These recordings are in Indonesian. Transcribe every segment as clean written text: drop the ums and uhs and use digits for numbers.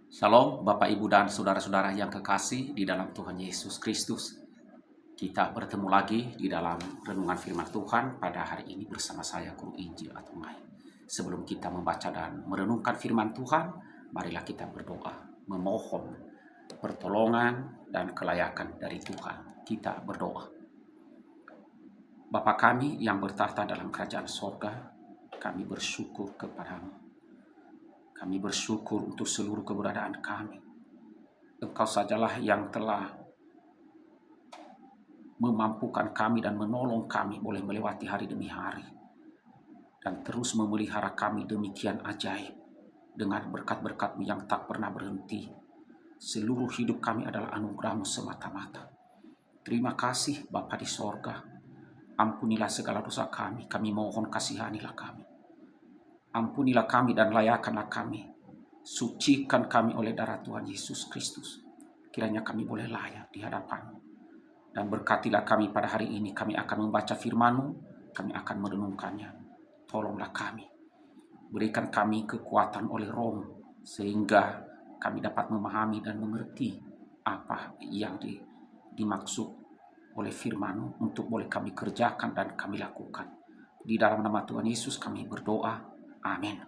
Shalom Bapak Ibu dan Saudara-saudara yang kekasih di dalam Tuhan Yesus Kristus. Kita bertemu lagi di dalam renungan firman Tuhan pada hari ini bersama saya Guru Injil Atumai. Sebelum kita membaca dan merenungkan firman Tuhan, marilah kita berdoa, memohon pertolongan dan kelayakan dari Tuhan. Kita berdoa. Bapa kami yang bertahta dalam kerajaan sorga, kami bersyukur kepadamu. Kami bersyukur untuk seluruh keberadaan kami. Engkau sajalah yang telah memampukan kami dan menolong kami boleh melewati hari demi hari. Dan terus memelihara kami demikian ajaib. Dengan berkat-berkat-Mu yang tak pernah berhenti. Seluruh hidup kami adalah anugerah-Mu semata-mata. Terima kasih Bapa di sorga. Ampunilah segala dosa kami. Kami mohon kasihanilah kami. Ampunilah kami dan layakanlah kami. Sucikan kami oleh darah Tuhan Yesus Kristus. Kiranya kami boleh layak di hadapan-Mu. Dan berkatilah kami pada hari ini. Kami akan membaca firman-Mu. Kami akan merenungkannya. Tolonglah kami. Berikan kami kekuatan oleh Roh-Mu. Sehingga kami dapat memahami dan mengerti apa yang dimaksud oleh firman-Mu. Untuk boleh kami kerjakan dan kami lakukan. Di dalam nama Tuhan Yesus kami berdoa. Amin.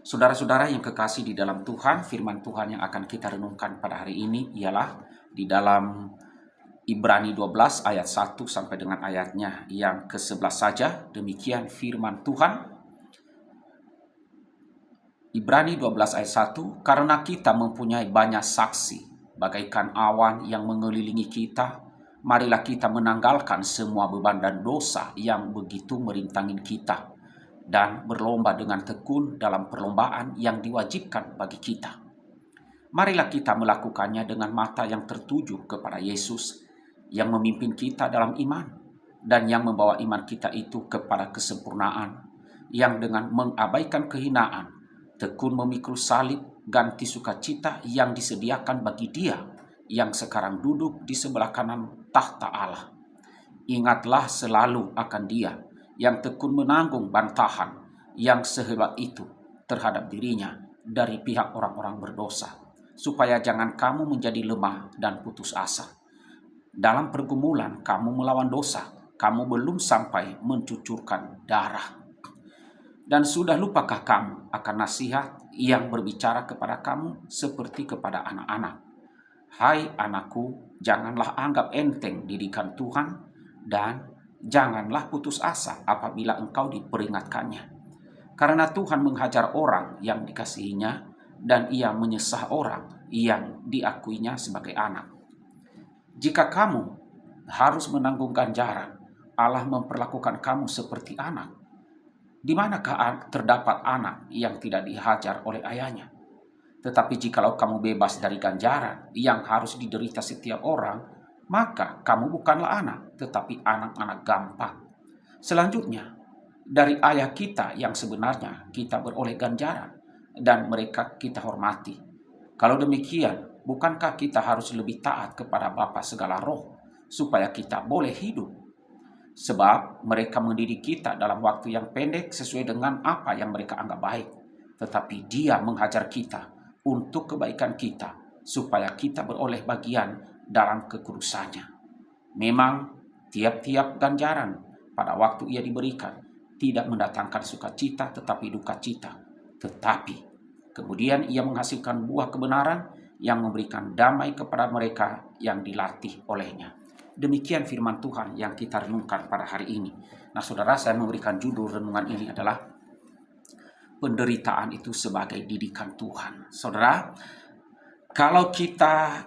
Saudara-saudara yang kekasih di dalam Tuhan, firman Tuhan yang akan kita renungkan pada hari ini ialah di dalam Ibrani 12 ayat 1 sampai dengan ayatnya yang ke-11 saja. Demikian firman Tuhan. Ibrani 12 ayat 1, karena kita mempunyai banyak saksi, bagaikan awan yang mengelilingi kita, marilah kita menanggalkan semua beban dan dosa yang begitu merintangin kita, dan berlomba dengan tekun dalam perlombaan yang diwajibkan bagi kita. Marilah kita melakukannya dengan mata yang tertuju kepada Yesus yang memimpin kita dalam iman dan yang membawa iman kita itu kepada kesempurnaan, yang dengan mengabaikan kehinaan, tekun memikul salib, ganti sukacita yang disediakan bagi Dia yang sekarang duduk di sebelah kanan tahta Allah. Ingatlah selalu akan Dia yang tekun menanggung bantahan yang sehebat itu terhadap dirinya dari pihak orang-orang berdosa, supaya jangan kamu menjadi lemah dan putus asa. Dalam pergumulan kamu melawan dosa, kamu belum sampai mencucurkan darah. Dan sudah lupakah kamu akan nasihat yang berbicara kepada kamu seperti kepada anak-anak? Hai anakku, janganlah anggap enteng didikan Tuhan, dan janganlah putus asa apabila engkau diperingatkannya. Karena Tuhan menghajar orang yang dikasihinya, dan Ia menyesah orang yang diakuinya sebagai anak. Jika kamu harus menanggung ganjaran, Allah memperlakukan kamu seperti anak. Di manakah terdapat anak yang tidak dihajar oleh ayahnya? Tetapi jikalau kamu bebas dari ganjaran yang harus diderita setiap orang, maka kamu bukanlah anak, tetapi anak-anak gampang. Selanjutnya, dari ayah kita yang sebenarnya kita beroleh ganjaran, dan mereka kita hormati. Kalau demikian, bukankah kita harus lebih taat kepada Bapa segala roh, supaya kita boleh hidup? Sebab mereka mendidik kita dalam waktu yang pendek sesuai dengan apa yang mereka anggap baik. Tetapi Dia menghajar kita untuk kebaikan kita, supaya kita beroleh bagian dalam kekudusannya. Memang tiap-tiap ganjaran pada waktu ia diberikan tidak mendatangkan sukacita tetapi duka cita. Tetapi kemudian ia menghasilkan buah kebenaran yang memberikan damai kepada mereka yang dilatih olehnya. Demikian firman Tuhan yang kita renungkan pada hari ini. Nah saudara, saya memberikan judul renungan ini adalah penderitaan itu sebagai didikan Tuhan. Saudara, kalau kita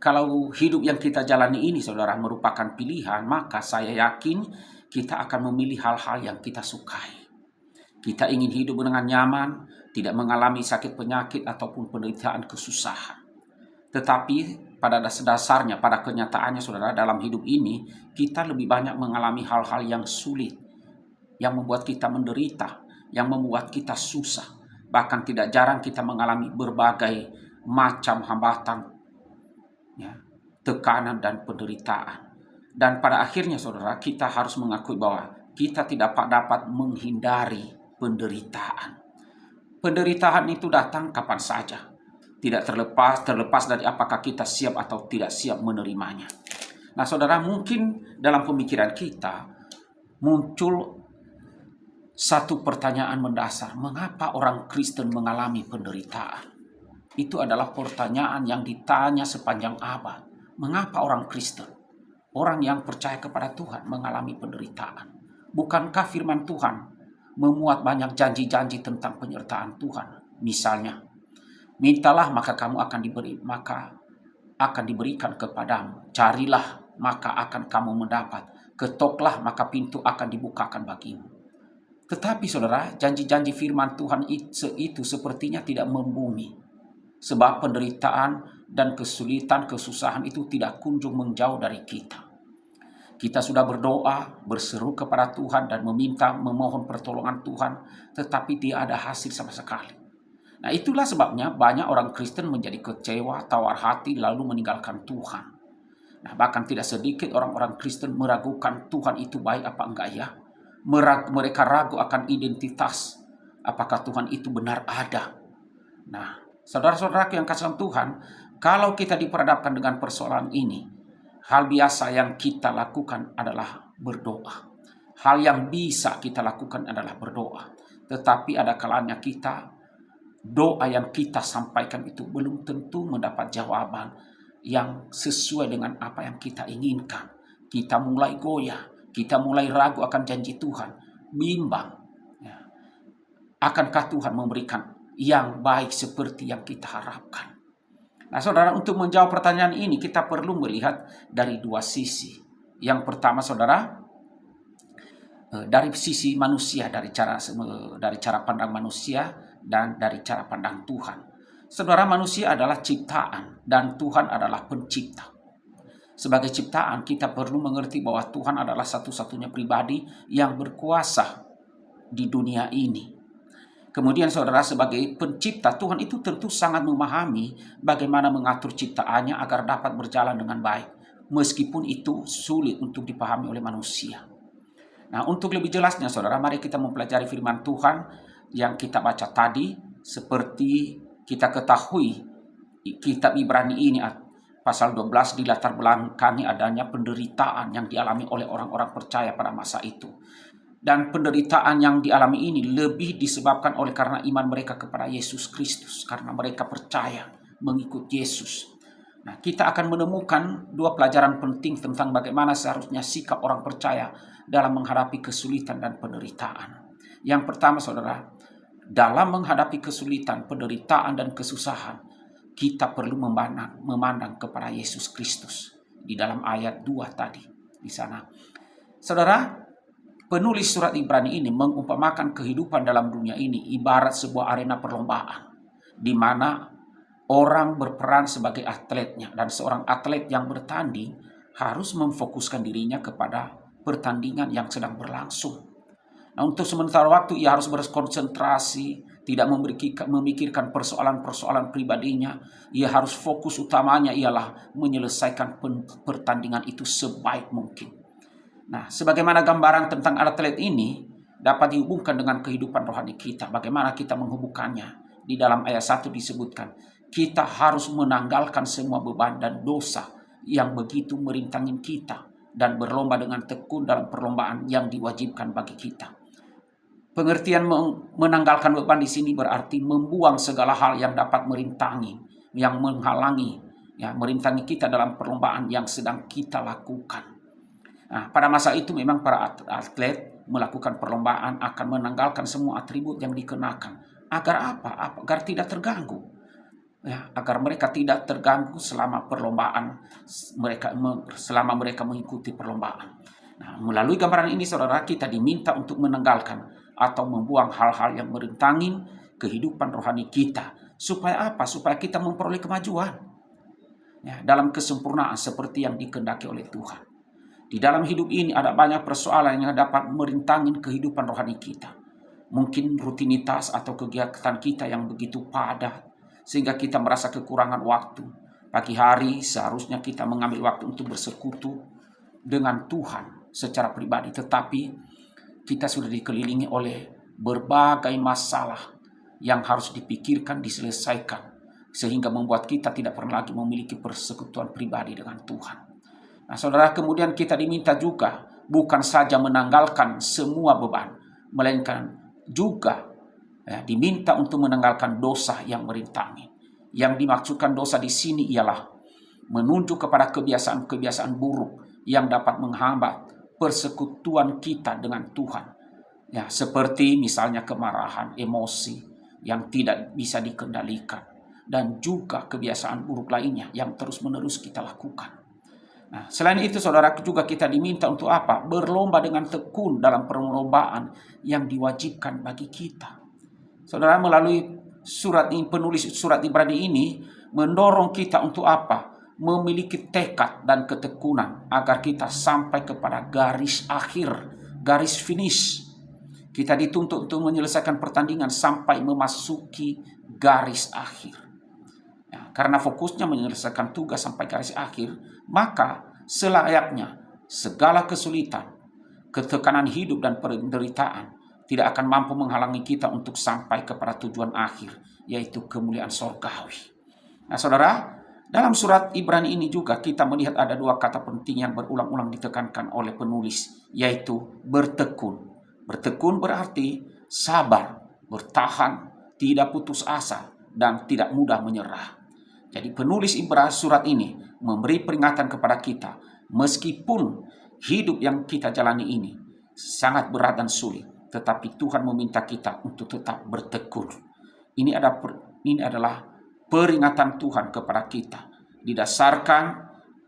kalau hidup yang kita jalani ini saudara merupakan pilihan, maka saya yakin kita akan memilih hal-hal yang kita sukai. Kita ingin hidup dengan nyaman, tidak mengalami sakit penyakit ataupun penderitaan kesusahan. Tetapi pada dasarnya, pada kenyataannya saudara, dalam hidup ini kita lebih banyak mengalami hal-hal yang sulit, yang membuat kita menderita, yang membuat kita susah. Bahkan tidak jarang kita mengalami berbagai macam hambatan, ya, tekanan dan penderitaan. Dan pada akhirnya saudara, kita harus mengakui bahwa kita tidak dapat menghindari penderitaan. Penderitaan itu datang kapan saja, tidak terlepas dari apakah kita siap atau tidak siap menerimanya. Nah, saudara, mungkin dalam pemikiran kita muncul satu pertanyaan mendasar, mengapa orang Kristen mengalami penderitaan? Itu adalah pertanyaan yang ditanya sepanjang abad. Mengapa orang Kristen, orang yang percaya kepada Tuhan, mengalami penderitaan? Bukankah firman Tuhan memuat banyak janji-janji tentang penyertaan Tuhan? Misalnya, mintalah maka kamu akan diberikan kepadamu. Carilah maka akan kamu mendapat. Ketoklah maka pintu akan dibukakan bagimu. Tetapi saudara, janji-janji firman Tuhan itu sepertinya tidak membumi. Sebab penderitaan dan kesulitan, kesusahan itu tidak kunjung menjauh dari kita. Kita sudah berdoa, berseru kepada Tuhan dan memohon pertolongan Tuhan, tetapi tidak ada hasil sama sekali. Nah, itulah sebabnya banyak orang Kristen menjadi kecewa, tawar hati, lalu meninggalkan Tuhan. Nah, bahkan tidak sedikit orang-orang Kristen meragukan Tuhan itu baik apa enggak ya. Mereka ragu akan identitas, apakah Tuhan itu benar ada. Nah, saudara-saudaraku yang kasih Tuhan, kalau kita diperhadapkan dengan persoalan ini, hal biasa yang kita lakukan adalah berdoa. Hal yang bisa kita lakukan adalah berdoa. Tetapi ada kalanya doa yang kita sampaikan itu belum tentu mendapat jawaban yang sesuai dengan apa yang kita inginkan. Kita mulai goyah, kita mulai ragu akan janji Tuhan, bimbang. Ya. Akankah Tuhan memberikan yang baik seperti yang kita harapkan? Nah, saudara, untuk menjawab pertanyaan ini kita perlu melihat dari dua sisi. Yang pertama, saudara, dari sisi manusia, dari cara pandang manusia dan dari cara pandang Tuhan. Saudara, manusia adalah ciptaan dan Tuhan adalah pencipta. Sebagai ciptaan, kita perlu mengerti bahwa Tuhan adalah satu-satunya pribadi yang berkuasa di dunia ini. Kemudian saudara, sebagai pencipta, Tuhan itu tentu sangat memahami bagaimana mengatur ciptaannya agar dapat berjalan dengan baik, meskipun itu sulit untuk dipahami oleh manusia. Nah, untuk lebih jelasnya saudara, mari kita mempelajari firman Tuhan yang kita baca tadi. Seperti kita ketahui, kitab Ibrani ini pasal 12 dilatar belakangi adanya penderitaan yang dialami oleh orang-orang percaya pada masa itu. Dan penderitaan yang dialami ini lebih disebabkan oleh karena iman mereka kepada Yesus Kristus, karena mereka percaya mengikut Yesus. Nah, kita akan menemukan dua pelajaran penting tentang bagaimana seharusnya sikap orang percaya dalam menghadapi kesulitan dan penderitaan. Yang pertama saudara, dalam menghadapi kesulitan, penderitaan, dan kesusahan, kita perlu memandang kepada Yesus Kristus. Di dalam ayat 2 tadi, di sana. Saudara, penulis surat Ibrani ini mengumpamakan kehidupan dalam dunia ini ibarat sebuah arena perlombaan, di mana orang berperan sebagai atletnya, dan seorang atlet yang bertanding harus memfokuskan dirinya kepada pertandingan yang sedang berlangsung. Nah, untuk sementara waktu ia harus berkonsentrasi, tidak memikirkan persoalan-persoalan pribadinya. Ia harus fokus utamanya ialah menyelesaikan pertandingan itu sebaik mungkin. Nah, sebagaimana gambaran tentang atlet ini dapat dihubungkan dengan kehidupan rohani kita. Bagaimana kita menghubungkannya? Di dalam ayat 1 disebutkan, kita harus menanggalkan semua beban dan dosa yang begitu merintangin kita dan berlomba dengan tekun dalam perlombaan yang diwajibkan bagi kita. Pengertian menanggalkan beban di sini berarti membuang segala hal yang dapat merintangi, yang menghalangi, merintangi kita dalam perlombaan yang sedang kita lakukan. Nah, pada masa itu memang para atlet melakukan perlombaan akan menanggalkan semua atribut yang dikenakan. Agar apa? Agar tidak terganggu. Agar mereka tidak terganggu selama mereka mengikuti perlombaan. Nah, melalui gambaran ini saudara, kita diminta untuk menanggalkan atau membuang hal-hal yang merintangi kehidupan rohani kita. Supaya apa? Supaya kita memperoleh kemajuan dalam kesempurnaan seperti yang dikehendaki oleh Tuhan. Di dalam hidup ini ada banyak persoalan yang dapat merintangi kehidupan rohani kita. Mungkin rutinitas atau kegiatan kita yang begitu padat, sehingga kita merasa kekurangan waktu. Pagi hari seharusnya kita mengambil waktu untuk bersekutu dengan Tuhan secara pribadi. Tetapi kita sudah dikelilingi oleh berbagai masalah yang harus dipikirkan, diselesaikan, sehingga membuat kita tidak pernah lagi memiliki persekutuan pribadi dengan Tuhan. Nah, saudara, kemudian kita diminta juga bukan saja menanggalkan semua beban, melainkan juga diminta untuk menanggalkan dosa yang merintangi. Yang dimaksudkan dosa di sini ialah menunjuk kepada kebiasaan-kebiasaan buruk yang dapat menghambat persekutuan kita dengan Tuhan. Ya, seperti misalnya kemarahan, emosi yang tidak bisa dikendalikan, dan juga kebiasaan buruk lainnya yang terus-menerus kita lakukan. Nah, selain itu saudara, juga kita diminta untuk apa? Berlomba dengan tekun dalam perlombaan yang diwajibkan bagi kita. Saudara, melalui penulis surat Ibrani ini mendorong kita untuk apa? Memiliki tekad dan ketekunan agar kita sampai kepada garis akhir, garis finish. Kita dituntut untuk menyelesaikan pertandingan sampai memasuki garis akhir. Ya, karena fokusnya menyelesaikan tugas sampai garis akhir, maka selayaknya segala kesulitan, ketekanan hidup dan penderitaan tidak akan mampu menghalangi kita untuk sampai kepada tujuan akhir, yaitu kemuliaan sorgawi. Nah saudara, dalam surat Ibrani ini juga kita melihat ada dua kata penting yang berulang-ulang ditekankan oleh penulis, yaitu bertekun. Bertekun berarti sabar, bertahan, tidak putus asa, dan tidak mudah menyerah. Jadi penulis Ibrani surat ini memberi peringatan kepada kita, meskipun hidup yang kita jalani ini sangat berat dan sulit, tetapi Tuhan meminta kita untuk tetap bertekun. Ini adalah peringatan Tuhan kepada kita, didasarkan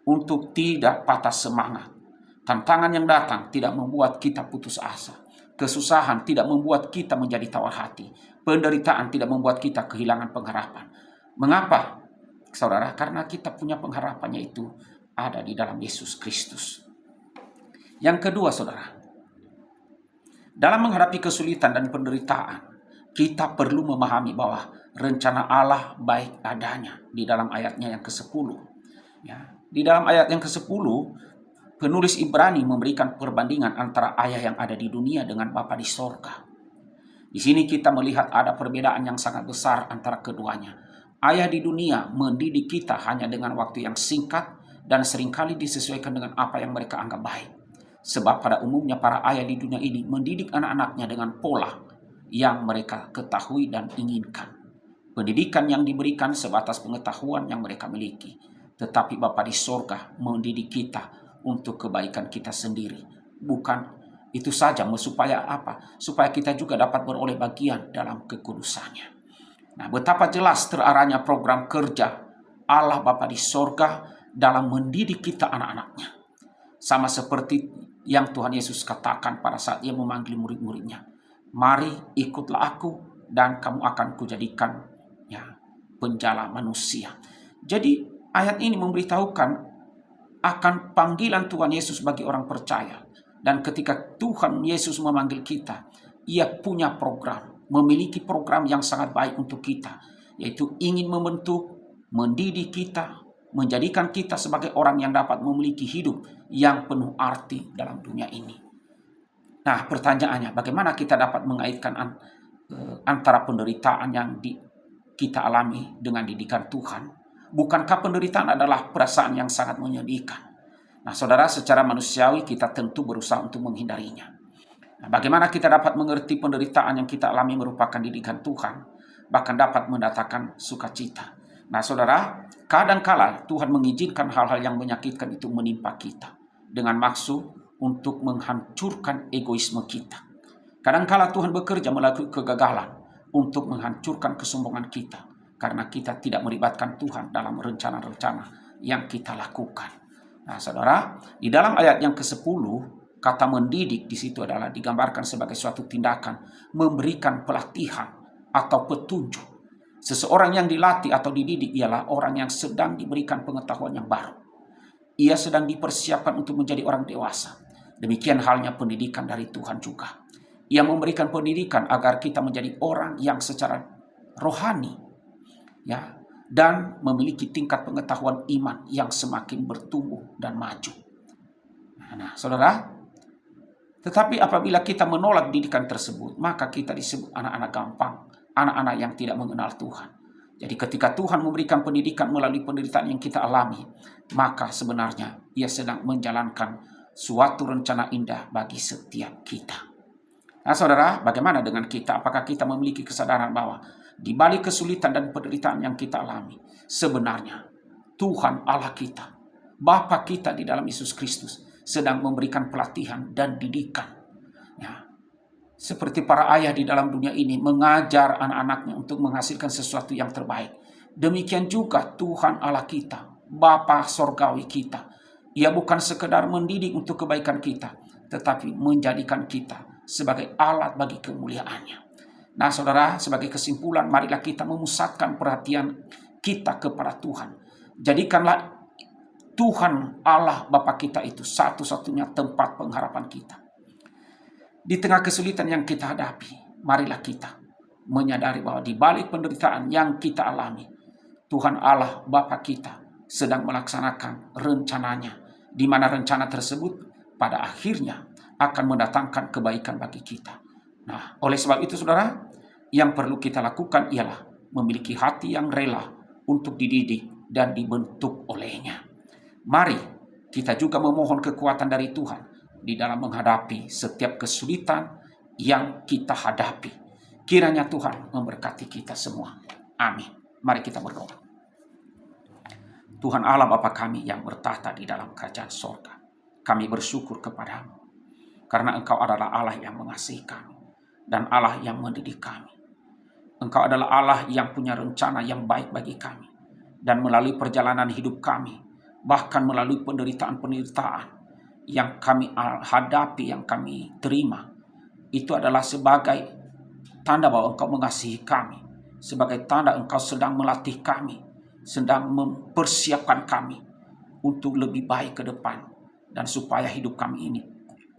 untuk tidak patah semangat. Tantangan yang datang tidak membuat kita putus asa. Kesusahan tidak membuat kita menjadi tawar hati. Penderitaan tidak membuat kita kehilangan pengharapan. Mengapa? Saudara, karena kita punya pengharapannya itu ada di dalam Yesus Kristus. Yang kedua, saudara, dalam menghadapi kesulitan dan penderitaan, kita perlu memahami bahwa rencana Allah baik adanya di dalam ayatnya yang ke-10. Ya, di dalam ayat yang ke-10, penulis Ibrani memberikan perbandingan antara ayah yang ada di dunia dengan Bapa di sorga. Di sini kita melihat ada perbedaan yang sangat besar antara keduanya. Ayah di dunia mendidik kita hanya dengan waktu yang singkat dan seringkali disesuaikan dengan apa yang mereka anggap baik. Sebab pada umumnya para ayah di dunia ini mendidik anak-anaknya dengan pola yang mereka ketahui dan inginkan. Pendidikan yang diberikan sebatas pengetahuan yang mereka miliki. Tetapi Bapa di sorga mendidik kita untuk kebaikan kita sendiri. Bukan itu saja, supaya apa? Supaya kita juga dapat beroleh bagian dalam kekudusannya. Nah, betapa jelas terarahnya program kerja Allah Bapa di sorga dalam mendidik kita anak-anaknya. Sama seperti yang Tuhan Yesus katakan pada saat Ia memanggil murid-muridnya. Mari ikutlah aku dan kamu akan kujadikan penjala manusia. Jadi ayat ini memberitahukan akan panggilan Tuhan Yesus bagi orang percaya. Dan ketika Tuhan Yesus memanggil kita, Ia punya program. Memiliki program yang sangat baik untuk kita, yaitu ingin membentuk, mendidik kita, menjadikan kita sebagai orang yang dapat memiliki hidup yang penuh arti dalam dunia ini. Nah, pertanyaannya, bagaimana kita dapat mengaitkan antara penderitaan yang kita alami dengan didikan Tuhan? Bukankah penderitaan adalah perasaan yang sangat menyedihkan? Nah, saudara, secara manusiawi kita tentu berusaha untuk menghindarinya. Nah, bagaimana kita dapat mengerti penderitaan yang kita alami merupakan didikan Tuhan, bahkan dapat mendatangkan sukacita. Nah saudara, kadangkala Tuhan mengizinkan hal-hal yang menyakitkan itu menimpa kita dengan maksud untuk menghancurkan egoisme kita. Kadangkala Tuhan bekerja melalui kegagalan untuk menghancurkan kesombongan kita, karena kita tidak melibatkan Tuhan dalam rencana-rencana yang kita lakukan. Nah saudara, di dalam ayat yang ke-10, kata mendidik di situ adalah digambarkan sebagai suatu tindakan memberikan pelatihan atau petunjuk. Seseorang yang dilatih atau dididik ialah orang yang sedang diberikan pengetahuan yang baru. Ia sedang dipersiapkan untuk menjadi orang dewasa. Demikian halnya pendidikan dari Tuhan juga. Ia memberikan pendidikan agar kita menjadi orang yang secara rohani, dan memiliki tingkat pengetahuan iman yang semakin bertumbuh dan maju. Nah, saudara, tetapi apabila kita menolak didikan tersebut, maka kita disebut anak-anak gampang anak-anak yang tidak mengenal Tuhan. Jadi ketika Tuhan memberikan pendidikan melalui penderitaan yang kita alami, maka sebenarnya Ia sedang menjalankan suatu rencana indah bagi setiap kita. Nah saudara, bagaimana dengan kita? Apakah kita memiliki kesadaran bahwa di balik kesulitan dan penderitaan yang kita alami, sebenarnya Tuhan Allah kita, Bapa kita di dalam Yesus Kristus, sedang memberikan pelatihan dan didikan. Ya, seperti para ayah di dalam dunia ini mengajar anak-anaknya untuk menghasilkan sesuatu yang terbaik. Demikian juga Tuhan Allah kita, Bapa Sorgawi kita. Ia bukan sekedar mendidik untuk kebaikan kita, tetapi menjadikan kita sebagai alat bagi kemuliaannya. Nah saudara, sebagai kesimpulan, marilah kita memusatkan perhatian kita kepada Tuhan. Jadikanlah Tuhan Allah Bapa kita itu satu-satunya tempat pengharapan kita. Di tengah kesulitan yang kita hadapi, marilah kita menyadari bahwa di balik penderitaan yang kita alami, Tuhan Allah Bapa kita sedang melaksanakan rencananya, di mana rencana tersebut pada akhirnya akan mendatangkan kebaikan bagi kita. Nah, oleh sebab itu saudara, yang perlu kita lakukan ialah memiliki hati yang rela untuk dididik dan dibentuk olehnya. Mari kita juga memohon kekuatan dari Tuhan di dalam menghadapi setiap kesulitan yang kita hadapi. Kiranya Tuhan memberkati kita semua. Amin. Mari kita berdoa. Tuhan Allah Bapa kami yang bertahta di dalam kerajaan sorga, kami bersyukur kepadamu karena Engkau adalah Allah yang mengasihi kami dan Allah yang mendidik kami. Engkau adalah Allah yang punya rencana yang baik bagi kami, dan melalui perjalanan hidup kami, bahkan melalui penderitaan-penderitaan yang kami hadapi, yang kami terima, itu adalah sebagai tanda bahwa Engkau mengasihi kami, sebagai tanda Engkau sedang melatih kami, sedang mempersiapkan kami untuk lebih baik ke depan, dan supaya hidup kami ini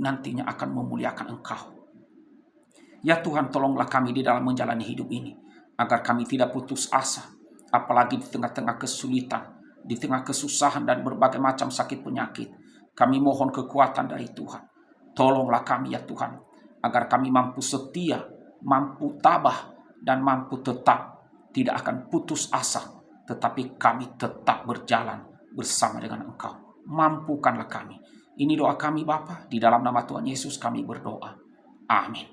nantinya akan memuliakan Engkau. Ya Tuhan, tolonglah kami di dalam menjalani hidup ini, agar kami tidak putus asa, apalagi di tengah-tengah kesulitan, di tengah kesusahan dan berbagai macam sakit penyakit. Kami mohon kekuatan dari Tuhan. Tolonglah kami ya Tuhan, agar kami mampu setia, mampu tabah, dan mampu tetap tidak akan putus asa, tetapi kami tetap berjalan bersama dengan Engkau. Mampukanlah kami. Ini doa kami Bapa, di dalam nama Tuhan Yesus kami berdoa. Amin.